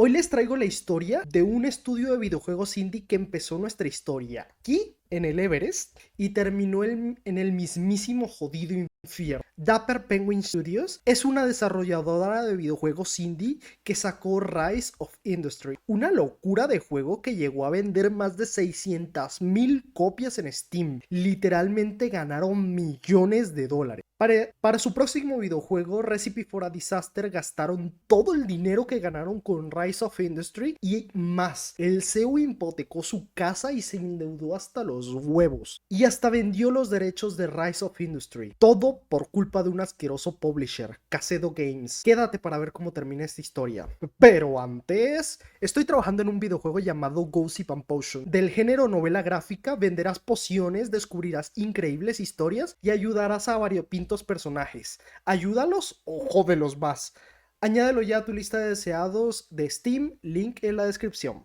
Hoy les traigo la historia de un estudio de videojuegos indie que empezó nuestra historia aquí en el Everest y terminó en el mismísimo jodido infierno. Dapper Penguin Studios es una desarrolladora de videojuegos indie que sacó Rise of Industry, una locura de juego que llegó a vender más de 600,000 copias en Steam. Literalmente ganaron millones de dólares. Para su próximo videojuego, Recipe for a Disaster, gastaron todo el dinero que ganaron con Rise of Industry y más. El CEO hipotecó su casa y se endeudó hasta los huevos. Y hasta vendió los derechos de Rise of Industry. Todo por culpa de un asqueroso publisher, Kasedo Games. Quédate para ver cómo termina esta historia. Pero antes, estoy trabajando en un videojuego llamado Gossip and Potion. Del género novela gráfica, venderás pociones, descubrirás increíbles historias y ayudarás a variopintos personajes. Ayúdalos o jódelos más. Añádelo ya a tu lista de deseados de Steam, link en la descripción.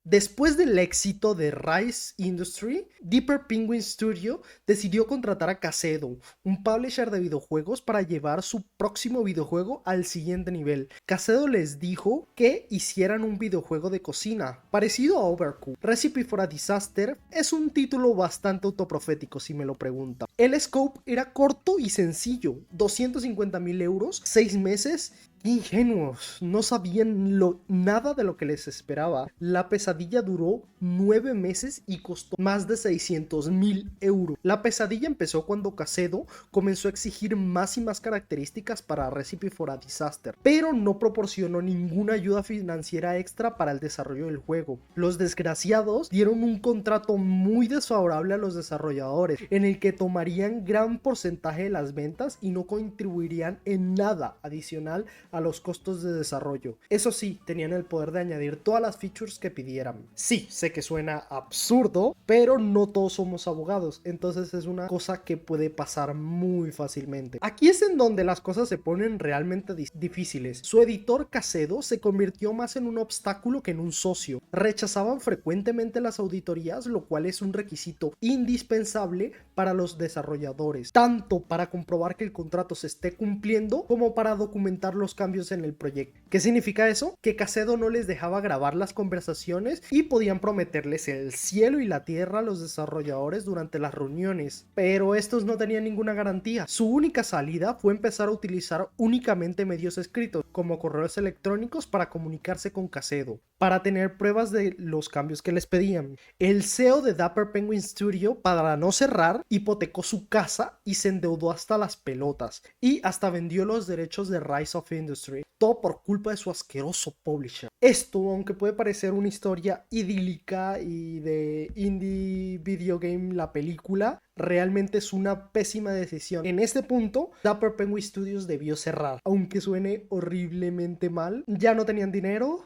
Después del éxito de Rise Industry, Deeper Penguin Studio decidió contratar a Kasedo, un publisher de videojuegos, para llevar su próximo videojuego al siguiente nivel. Kasedo les dijo que hicieran un videojuego de cocina, parecido a Overcooked. Recipe for a Disaster es un título bastante autoprofético, si me lo preguntan. El scope era corto y sencillo, 250,000 euros, 6 meses. Ingenuos, no sabían nada de lo que les esperaba. La pesadilla duró 9 meses y costó más de 600,000 euros. La pesadilla empezó cuando Kasedo comenzó a exigir más y más características para Recipe for a Disaster, pero no proporcionó ninguna ayuda financiera extra para el desarrollo del juego. Los desgraciados dieron un contrato muy desfavorable a los desarrolladores, en el que tomarían gran porcentaje de las ventas y no contribuirían en nada adicional a los costos de desarrollo. Eso sí, tenían el poder de añadir todas las features que pidieran. Sí, sé que suena absurdo, pero no todos somos abogados, entonces es una cosa que puede pasar muy fácilmente. Aquí es en donde las cosas se ponen realmente difíciles. Su editor Kasedo se convirtió más en un obstáculo que en un socio. Rechazaban frecuentemente las auditorías, lo cual es un requisito indispensable para los desarrolladores, tanto para comprobar que el contrato se esté cumpliendo como para documentar los cambios en el proyecto. ¿Qué significa eso? Que Kasedo no les dejaba grabar las conversaciones y podían prometerles el cielo y la tierra a los desarrolladores durante las reuniones, pero estos no tenían ninguna garantía. Su única salida fue empezar a utilizar únicamente medios escritos, como correos electrónicos, para comunicarse con Kasedo, para tener pruebas de los cambios que les pedían. El CEO de Dapper Penguin Studio, para no cerrar, hipotecó su casa y se endeudó hasta las pelotas, y hasta vendió los derechos de Rise of Industry, todo por culpa de su asqueroso publisher. Esto, aunque puede parecer una historia idílica y de indie video game la película, realmente es una pésima decisión. En este punto, Dapper Penguin Studios debió cerrar, aunque suene horriblemente mal. Ya no tenían dinero,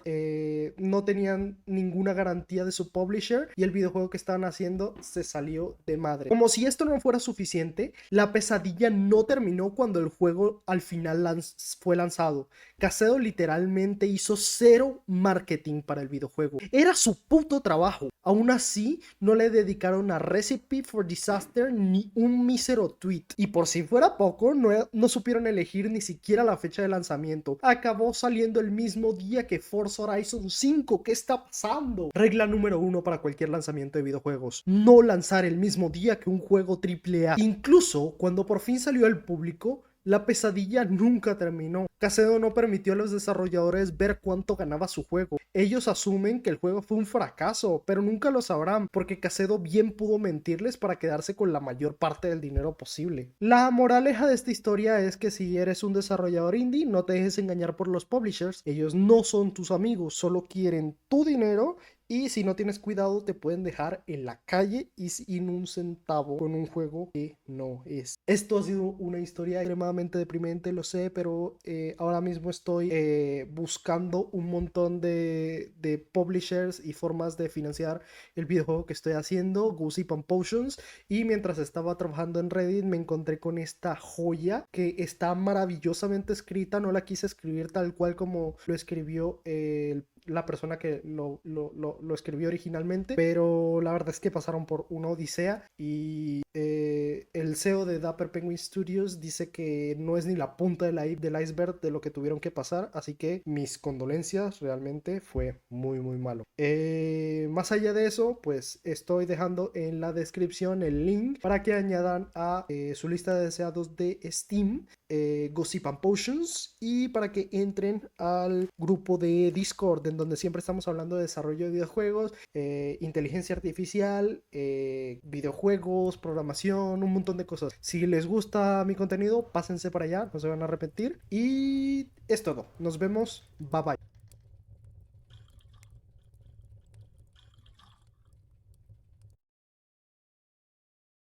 no tenían ninguna garantía de su publisher y el videojuego que estaban haciendo se salió de madre. Como si esto no fuera suficiente, la pesadilla no terminó cuando el juego al final fue lanzado. Kasedo literalmente hizo cero marketing para el videojuego. Era su puto trabajo. Aún así, no le dedicaron a Recipe for Disaster ni un mísero tweet. Y por si fuera poco, no supieron elegir ni siquiera la fecha de lanzamiento. Acabó saliendo el mismo día que Forza Horizon 5. ¿Qué está pasando? Regla número 1 para cualquier lanzamiento de videojuegos: no lanzar el mismo día que un juego AAA. Incluso cuando por fin salió al público, la pesadilla nunca terminó. Kasedo no permitió a los desarrolladores ver cuánto ganaba su juego. Ellos asumen que el juego fue un fracaso, pero nunca lo sabrán, porque Kasedo bien pudo mentirles para quedarse con la mayor parte del dinero posible. La moraleja de esta historia es que si eres un desarrollador indie, no te dejes engañar por los publishers. Ellos no son tus amigos, solo quieren tu dinero. Y si no tienes cuidado, te pueden dejar en la calle y sin un centavo con un juego que no es. Esto ha sido una historia extremadamente deprimente, lo sé, pero ahora mismo estoy buscando un montón de publishers y formas de financiar el videojuego que estoy haciendo, Gossip and Potions. Y mientras estaba trabajando en Reddit, me encontré con esta joya que está maravillosamente escrita. No la quise escribir tal cual como lo escribió la persona que lo escribió originalmente, pero la verdad es que pasaron por una odisea y el CEO de Dapper Penguin Studios dice que no es ni la punta del iceberg de lo que tuvieron que pasar, así que mis condolencias, realmente fue muy muy malo. Más allá de eso, pues estoy dejando en la descripción el link para que añadan a su lista de deseados de Steam Gossip and Potions, y para que entren al grupo de Discord en donde siempre estamos hablando de desarrollo de videojuegos, inteligencia artificial, videojuegos, programación, un montón de cosas. Si les gusta mi contenido, pásense para allá, no se van a arrepentir. Y es todo. Nos vemos. Bye bye.